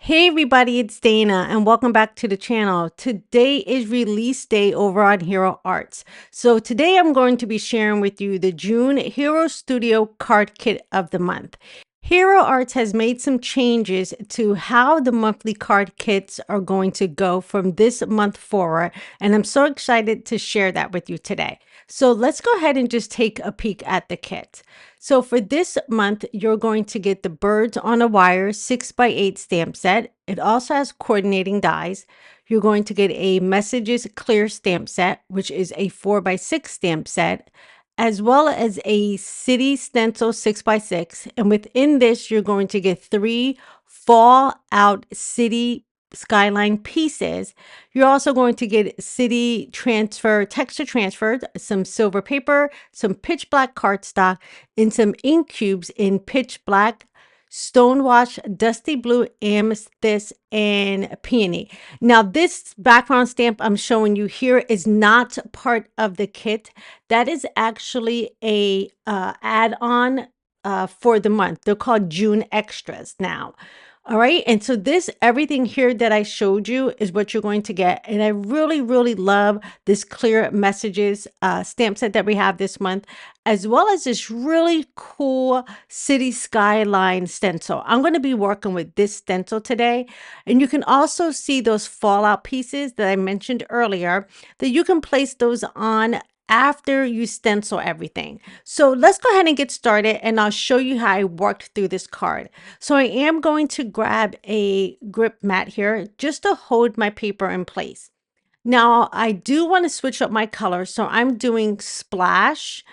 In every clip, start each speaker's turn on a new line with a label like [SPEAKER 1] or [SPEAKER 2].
[SPEAKER 1] Hey everybody, it's Dana and welcome back to the channel. Today is release day over on Hero Arts. So today I'm going to be sharing with you the June Hero Studio card kit of the month. Hero Arts has made some changes to how the monthly card kits are going to go from this month forward, and I'm so excited to share that with you today. So let's go ahead and just take a peek at the kit. So for this month, you're going to get the Birds on a Wire 6x8 stamp set. It also has coordinating dies. You're going to get a Messages Clear stamp set, which is a 4x6 stamp set, as well as a City Stencil 6x6. And within this, you're going to get 3 Fall Out City Skyline pieces. You're also going to get city transfer, texture transferred, some silver paper, some pitch black cardstock, and some ink cubes in pitch black, stonewash, dusty blue, amethyst, and peony. Now, this background stamp I'm showing you here is not part of the kit. That is actually a add-on for the month. They're called June extras now. All right. And so everything here that I showed you is what you're going to get. And I really love this clear messages stamp set that we have this month, as well as this really cool city skyline stencil. I'm going to be working with this stencil today. And you can also see those fallout pieces that I mentioned earlier that you can place those on after you stencil everything. So let's go ahead and get started, and I'll show you how I worked through this card. So I am going to grab a grip mat here just to hold my paper in place. Now I do want to switch up my colors, so I'm doing Splash,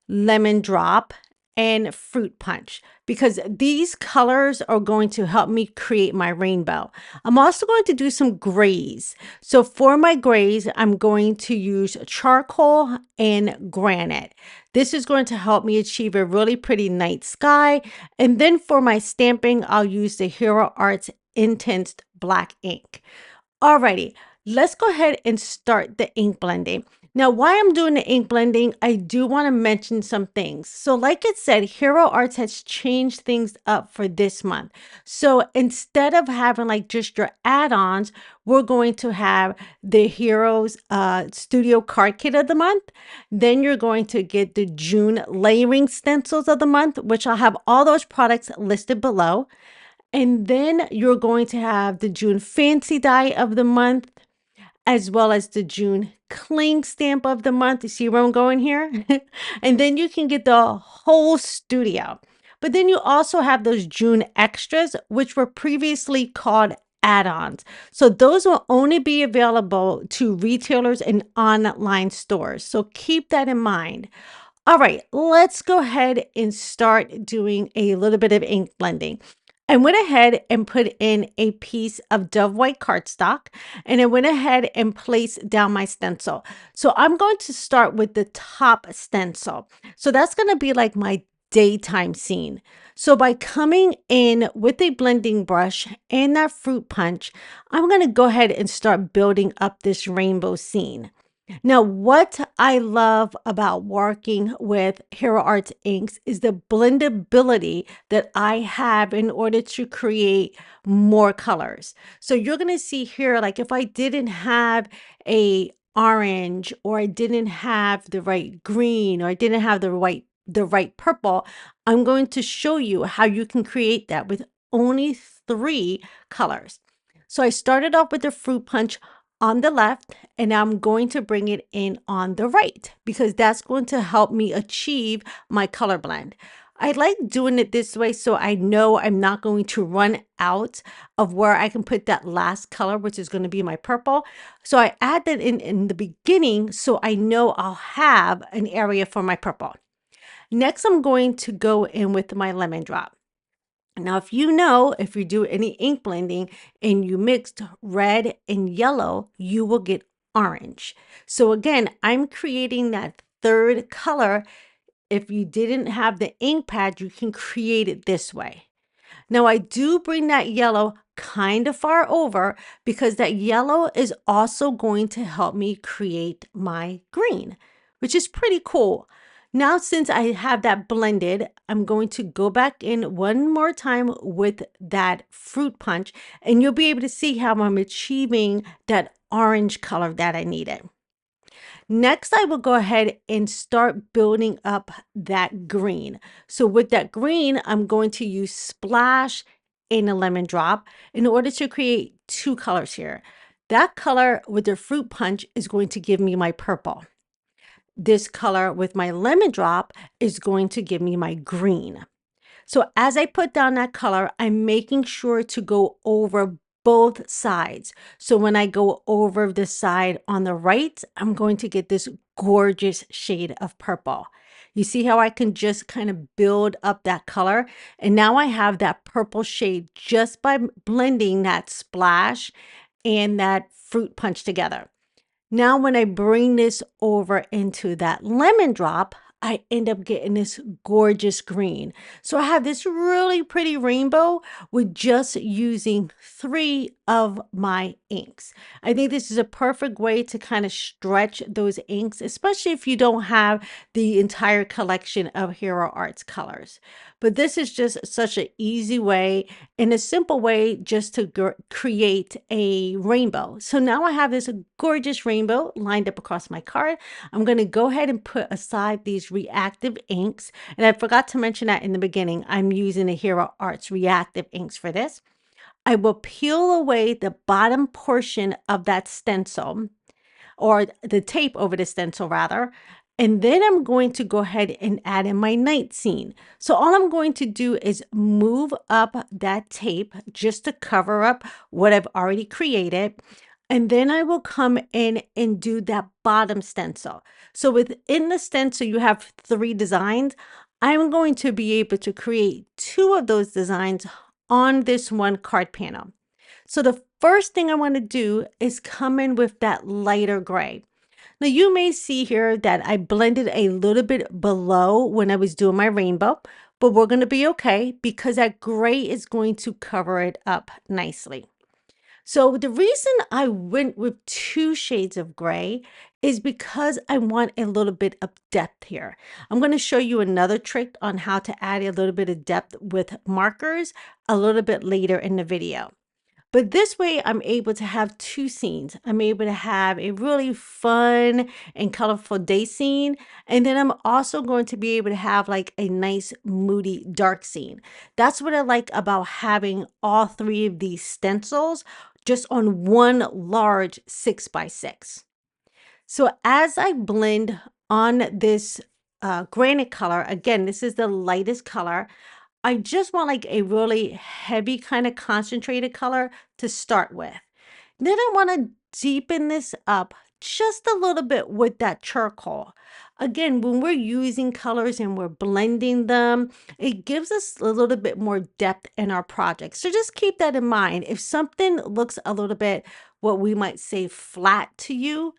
[SPEAKER 1] Lemon Drop, and Fruit Punch because these colors are going to help me create my rainbow. I'm also going to do some grays. So for my grays, I'm going to use charcoal and granite. This is going to help me achieve a really pretty night sky. And then for my stamping, I'll use the Hero Arts Intense Black ink. Alrighty, let's go ahead and start the ink blending. Now, while I'm doing the ink blending, I do want to mention some things. So like it said, Hero Arts has changed things up for this month. So instead of having like just your add-ons, we're going to have the Heroes Studio Card Kit of the month. Then you're going to get the June layering stencils of the month, which I'll have all those products listed below. And then you're going to have the June fancy die of the month, as well as the June cling stamp of the month. You see where I'm going here? And then you can get the whole studio. But then you also have those June extras, which were previously called add-ons. So those will only be available to retailers and online stores. So keep that in mind. All right, let's go ahead and start doing a little bit of ink blending. I went ahead and put in a piece of Dove White cardstock, and I went ahead and placed down my stencil. So I'm going to start with the top stencil. So that's going to be like my daytime scene. So by coming in with a blending brush and that fruit punch, I'm going to go ahead and start building up this rainbow scene. Now, what I love about working with Hero Arts inks is the blendability that I have in order to create more colors. So you're going to see here, like if I didn't have a orange, or I didn't have the right green, or I didn't have the right purple, I'm going to show you how you can create that with only 3 colors. So I started off with the fruit punch on the left, and I'm going to bring it in on the right because that's going to help me achieve my color blend. I like doing it this way so I know I'm not going to run out of where I can put that last color, which is going to be my purple. So I add that in the beginning so I know I'll have an area for my purple. Next, I'm going to go in with my lemon drop. Now, if you do any ink blending and you mixed red and yellow, you will get orange. So again, I'm creating that third color. If you didn't have the ink pad, you can create it this way. Now, I do bring that yellow kind of far over because that yellow is also going to help me create my green, which is pretty cool. Now, since I have that blended, I'm going to go back in one more time with that fruit punch, and you'll be able to see how I'm achieving that orange color that I needed. Next, I will go ahead and start building up that green. So with that green, I'm going to use Splash and a lemon drop in order to create two colors here. That color with the fruit punch is going to give me my purple. This color with my lemon drop is going to give me my green. So as I put down that color, I'm making sure to go over both sides. So when I go over the side on the right, I'm going to get this gorgeous shade of purple. You see how I can just kind of build up that color? And now I have that purple shade just by blending that splash and that fruit punch together. Now, when I bring this over into that lemon drop, I end up getting this gorgeous green. So I have this really pretty rainbow with just using 3 of my inks. I think this is a perfect way to kind of stretch those inks, especially if you don't have the entire collection of Hero Arts colors. But this is just such an easy way and a simple way just to create a rainbow. So now I have this gorgeous rainbow lined up across my card. I'm going to go ahead and put aside these reactive inks. And I forgot to mention that in the beginning, I'm using the Hero Arts reactive inks for this. I will peel away the bottom portion of that stencil, or the tape over the stencil rather. And then I'm going to go ahead and add in my night scene. So all I'm going to do is move up that tape just to cover up what I've already created. And then I will come in and do that bottom stencil. So within the stencil, you have 3 designs. I'm going to be able to create 2 of those designs on this one card panel. So the first thing I want to do is come in with that lighter gray. Now you may see here that I blended a little bit below when I was doing my rainbow, but we're going to be okay because that gray is going to cover it up nicely. So the reason I went with 2 shades of gray is because I want a little bit of depth here. I'm going to show you another trick on how to add a little bit of depth with markers a little bit later in the video. But this way, I'm able to have 2 scenes. I'm able to have a really fun and colorful day scene. And then I'm also going to be able to have like a nice moody dark scene. That's what I like about having all 3 of these stencils just on one large 6x6. So as I blend on this granite color, again, this is the lightest color. I just want like a really heavy kind of concentrated color to start with. Then I want to deepen this up just a little bit with that charcoal. Again, when we're using colors and we're blending them, it gives us a little bit more depth in our project. So just keep that in mind. If something looks a little bit, what we might say flat to you,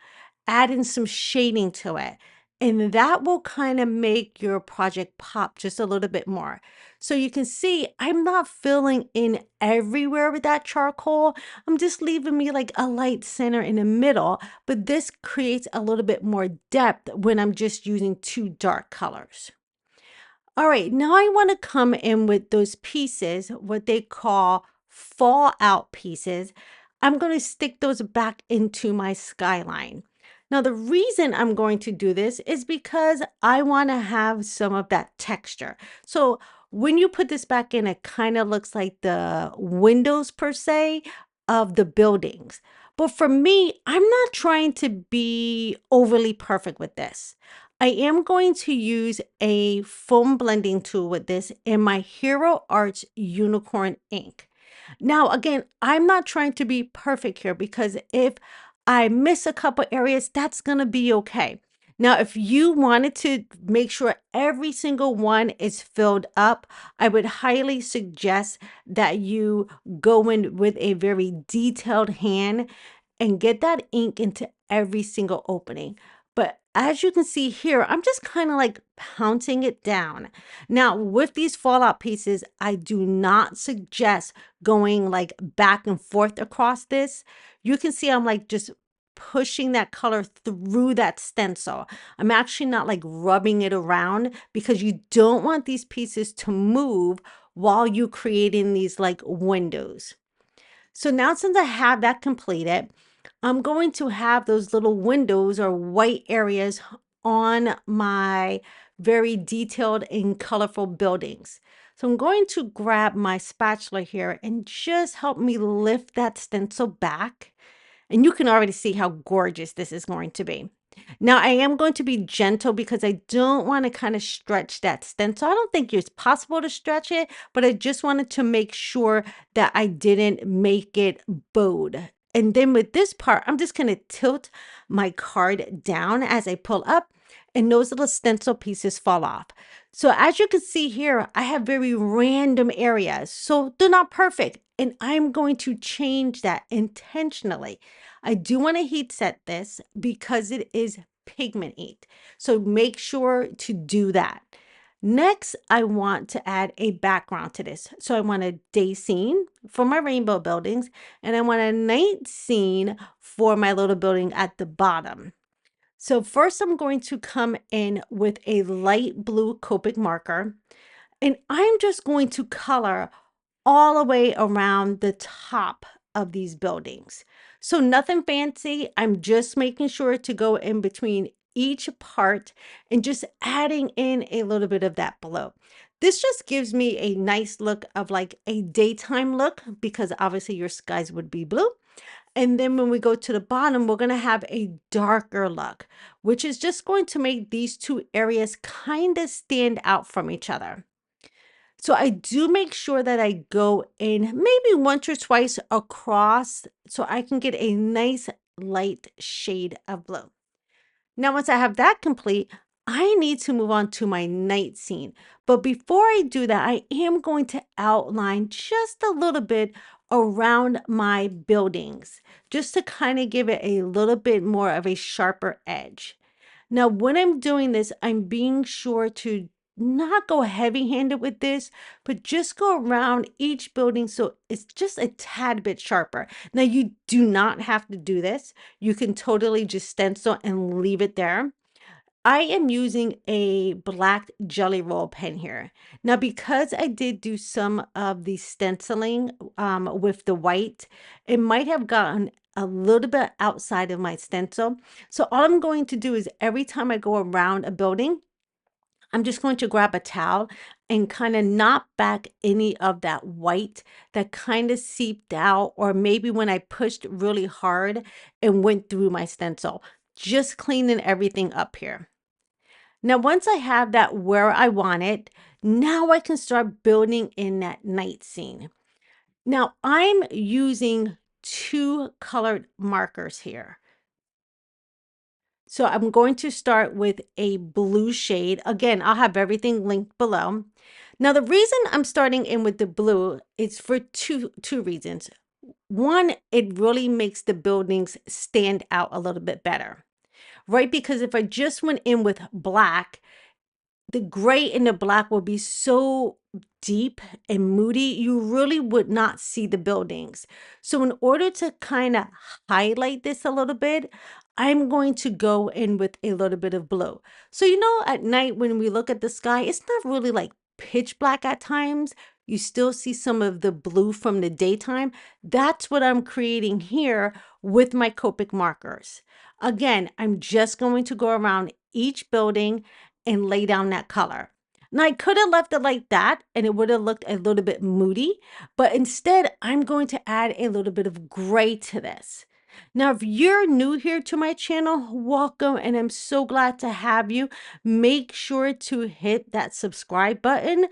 [SPEAKER 1] add in some shading to it. And that will kind of make your project pop just a little bit more. So you can see I'm not filling in everywhere with that charcoal. I'm just leaving me like a light center in the middle, but this creates a little bit more depth when I'm just using 2 dark colors. All right, now I want to come in with those pieces, what they call fallout pieces. I'm going to stick those back into my skyline. Now, the reason I'm going to do this is because I want to have some of that texture. So when you put this back in, it kind of looks like the windows per se of the buildings. But for me, I'm not trying to be overly perfect with this. I am going to use a foam blending tool with this in my Hero Arts Unicorn ink. Now, again, I'm not trying to be perfect here because if I miss a couple areas, that's going to be okay. Now, if you wanted to make sure every single one is filled up, I would highly suggest that you go in with a very detailed hand and get that ink into every single opening. But as you can see here, I'm just kind of like pouncing it down. Now, with these fallout pieces, I do not suggest going like back and forth across this. You can see I'm like just pushing that color through that stencil. I'm actually not like rubbing it around because you don't want these pieces to move while you're creating these like windows. So now since I have that completed, I'm going to have those little windows or white areas on my very detailed and colorful buildings. So I'm going to grab my spatula here and just help me lift that stencil back. And you can already see how gorgeous this is going to be. Now, I am going to be gentle because I don't want to kind of stretch that stencil. I don't think it's possible to stretch it, but I just wanted to make sure that I didn't make it bowed. And then with this part, I'm just going to tilt my card down as I pull up, and those little stencil pieces fall off. So as you can see here, I have very random areas. So they're not perfect. And I'm going to change that intentionally. I do want to heat set this because it is pigment ink. So make sure to do that. Next, I want to add a background to this. So I want a day scene for my rainbow buildings, and I want a night scene for my little building at the bottom. So first I'm going to come in with a light blue Copic marker, and I'm just going to color all the way around the top of these buildings. So nothing fancy. I'm just making sure to go in between each part and just adding in a little bit of that blue. This just gives me a nice look of like a daytime look because obviously your skies would be blue. And then when we go to the bottom, we're going to have a darker look, which is just going to make these two areas kind of stand out from each other. So I do make sure that I go in maybe once or twice across so I can get a nice light shade of blue. Now, once I have that complete, I need to move on to my night scene. But before I do that, I am going to outline just a little bit around my buildings, just to kind of give it a little bit more of a sharper edge. Now, when I'm doing this, I'm being sure to not go heavy-handed with this, but just go around each building so it's just a tad bit sharper. Now, you do not have to do this. You can totally just stencil and leave it there. I am using a black Jelly Roll pen here. Now, because I did do some of the stenciling with the white, it might have gotten a little bit outside of my stencil. So all I'm going to do is every time I go around a building, I'm just going to grab a towel and kind of knock back any of that white that kind of seeped out, or maybe when I pushed really hard and went through my stencil, just cleaning everything up here. Now, once I have that where I want it, now I can start building in that night scene. Now, I'm using two colored markers here. So I'm going to start with a blue shade. Again, I'll have everything linked below. Now, the reason I'm starting in with the blue is for two reasons. One, it really makes the buildings stand out a little bit better, right? Because if I just went in with black, the gray and the black will be so deep and moody, you really would not see the buildings. So in order to kind of highlight this a little bit, I'm going to go in with a little bit of blue. So, at night when we look at the sky, it's not really like pitch black at times. You still see some of the blue from the daytime. That's what I'm creating here with my Copic markers. Again, I'm just going to go around each building and lay down that color. Now, I could have left it like that and it would have looked a little bit moody, but instead I'm going to add a little bit of gray to this. Now, if you're new here to my channel, welcome, and I'm so glad to have you. Make sure to hit that subscribe button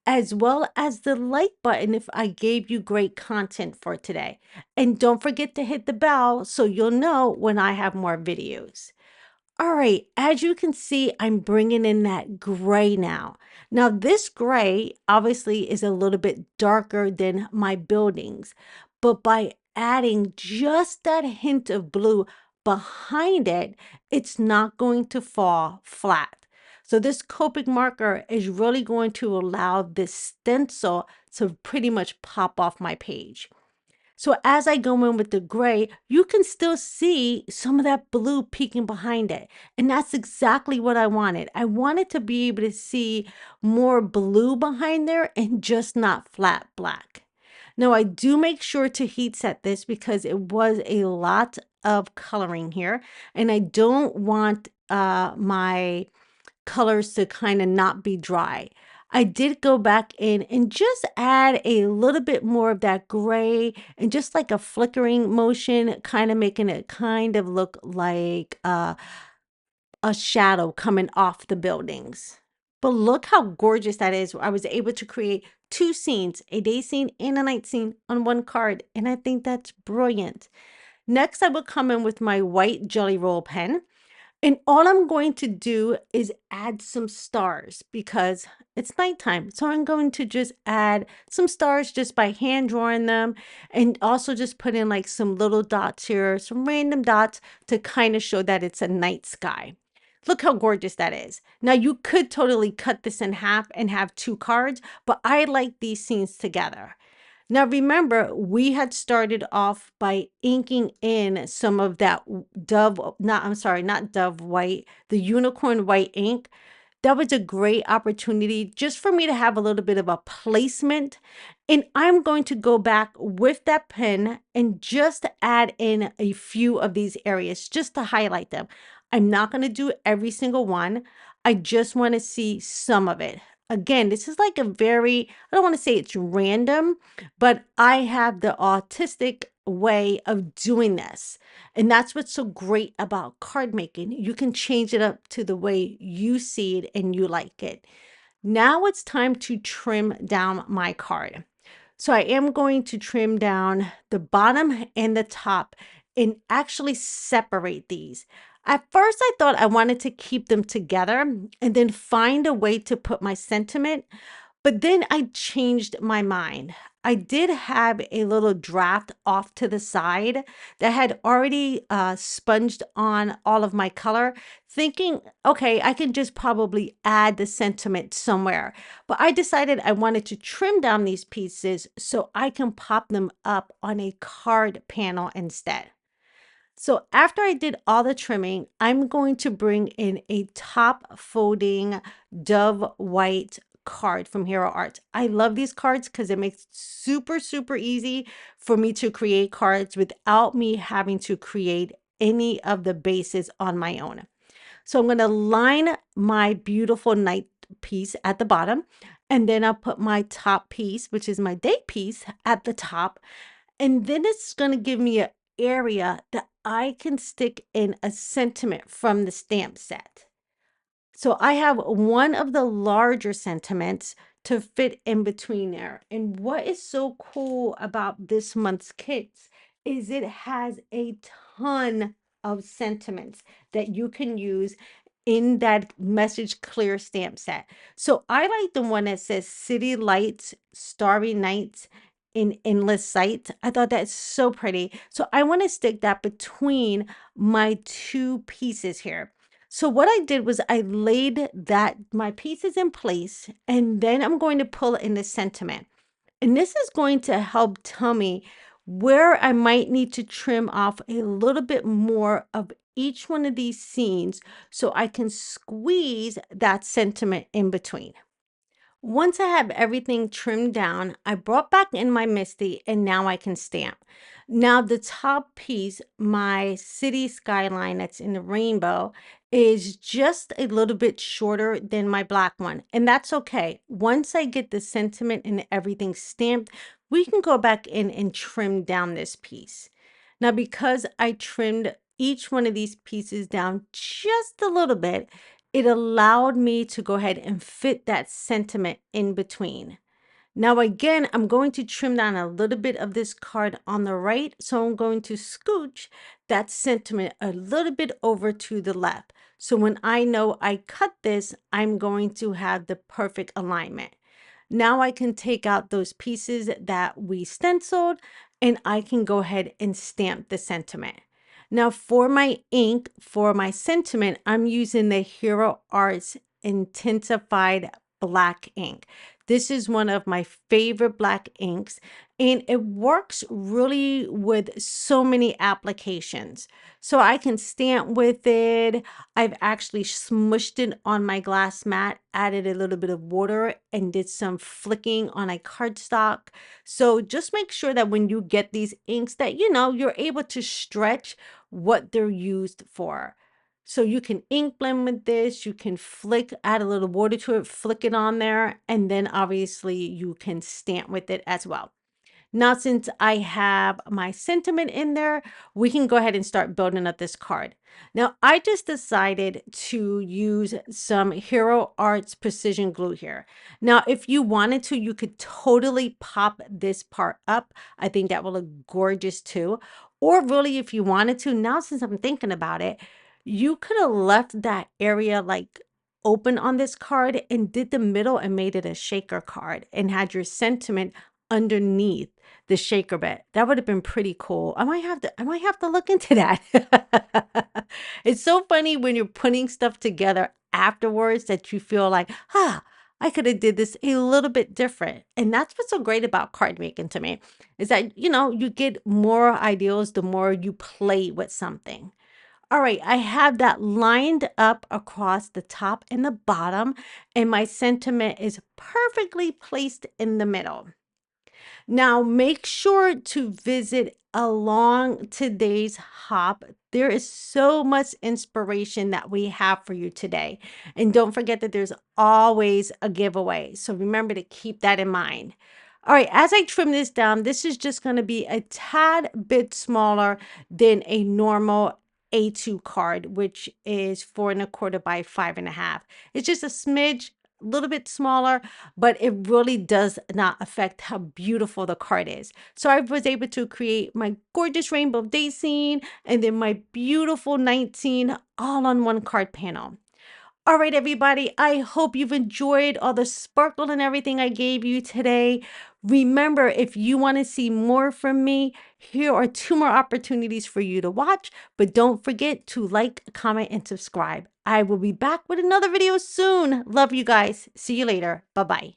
[SPEAKER 1] as well as the like button if I gave you great content for today. And don't forget to hit the bell so you'll know when I have more videos. All right, as you can see, I'm bringing in that gray now. Now, this gray obviously is a little bit darker than my buildings, but by adding just that hint of blue behind it, it's not going to fall flat. So this Copic marker is really going to allow this stencil to pretty much pop off my page. So as I go in with the gray, you can still see some of that blue peeking behind it. And that's exactly what I wanted. I wanted to be able to see more blue behind there and just not flat black. Now I do make sure to heat set this because it was a lot of coloring here, and I don't want my colors to kind of not be dry. I did go back in and just add a little bit more of that gray and just like a flickering motion, kind of making it kind of look like a shadow coming off the buildings. But look how gorgeous that is. I was able to create two scenes, a day scene and a night scene on one card. And I think that's brilliant. Next, I will come in with my white Jelly Roll pen. And all I'm going to do is add some stars because it's nighttime. So I'm going to just add some stars just by hand drawing them, and also just put in like some little dots here, some random dots to kind of show that it's a night sky. Look how gorgeous that is. Now you could totally cut this in half and have two cards, but I like these scenes together. Now remember, we had started off by inking in some of that not Dove white, the unicorn white ink. That was a great opportunity just for me to have a little bit of a placement. And I'm going to go back with that pen and just add in a few of these areas just to highlight them. I'm not going to do every single one. I just want to see some of it. Again, this is like a very, I don't want to say it's random, but I have the autistic way of doing this. And that's what's so great about card making. You can change it up to the way you see it and you like it. Now it's time to trim down my card. So I am going to trim down the bottom and the top and actually separate these. At first, I thought I wanted to keep them together and then find a way to put my sentiment, but then I changed my mind. I did have a little draft off to the side that had already sponged on all of my color, thinking, okay, I can just probably add the sentiment somewhere. But I decided I wanted to trim down these pieces so I can pop them up on a card panel instead. So after I did all the trimming, I'm going to bring in a top folding Dove White card from Hero Arts. I love these cards because it makes it super, super easy for me to create cards without me having to create any of the bases on my own. So I'm going to line my beautiful night piece at the bottom, and then I'll put my top piece, which is my day piece, at the top. And then it's going to give me an area that I can stick in a sentiment from the stamp set. So I have one of the larger sentiments to fit in between there. And what is so cool about this month's kits is it has a ton of sentiments that you can use in that message clear stamp set. So I like the one that says City Lights, Starry Nights, in Endless Sight. I thought that's so pretty. So I want to stick that between my two pieces here. So what I did was I laid my pieces in place, and then I'm going to pull in the sentiment. And this is going to help tell me where I might need to trim off a little bit more of each one of these scenes so I can squeeze that sentiment in between. Once I have everything trimmed down, I brought back in my Misty, and now I can stamp. Now the top piece, my city skyline that's in the rainbow, is just a little bit shorter than my black one. And that's okay. Once I get the sentiment and everything stamped, we can go back in and trim down this piece. Now, because I trimmed each one of these pieces down just a little bit, it allowed me to go ahead and fit that sentiment in between. Now again, I'm going to trim down a little bit of this card on the right, so I'm going to scooch that sentiment a little bit over to the left. So when I know I cut this, I'm going to have the perfect alignment. Now I can take out those pieces that we stenciled, and I can go ahead and stamp the sentiment. Now for my ink, for my sentiment, I'm using the Hero Arts Intens-ified black ink. This is one of my favorite black inks, and it works really with so many applications. So I can stamp with it. I've actually smushed it on my glass mat, added a little bit of water, and did some flicking on a cardstock. So just make sure that when you get these inks that, you're able to stretch what they're used for. So you can ink blend with this, you can flick, add a little water to it, flick it on there, and then obviously you can stamp with it as well. Now, since I have my sentiment in there, we can go ahead and start building up this card. Now, I just decided to use some Hero Arts precision glue here. Now, if you wanted to, you could totally pop this part up. I think that will look gorgeous too. Or really, if you wanted to, now since I'm thinking about it, you could have left that area like open on this card and did the middle and made it a shaker card and had your sentiment underneath the shaker bit. That would have been pretty cool. I might have to look into that. It's so funny when you're putting stuff together afterwards that you feel like, I could have did this a little bit different. And that's what's so great about card making to me, is that, you get more ideas the more you play with something. All right, I have that lined up across the top and the bottom, and my sentiment is perfectly placed in the middle. Now, make sure to visit along today's hop. There is so much inspiration that we have for you today. And don't forget that there's always a giveaway. So remember to keep that in mind. All right, as I trim this down, this is just going to be a tad bit smaller than a normal A2 card, which is 4¼ by 5½. It's just a smidge, a little bit smaller, but it really does not affect how beautiful the card is. So I was able to create my gorgeous rainbow day scene and then my beautiful night scene all on one card panel. All right, everybody, I hope you've enjoyed all the sparkle and everything I gave you today. Remember, if you want to see more from me, here are 2 more opportunities for you to watch, but don't forget to like, comment, and subscribe. I will be back with another video soon. Love you guys. See you later. Bye-bye.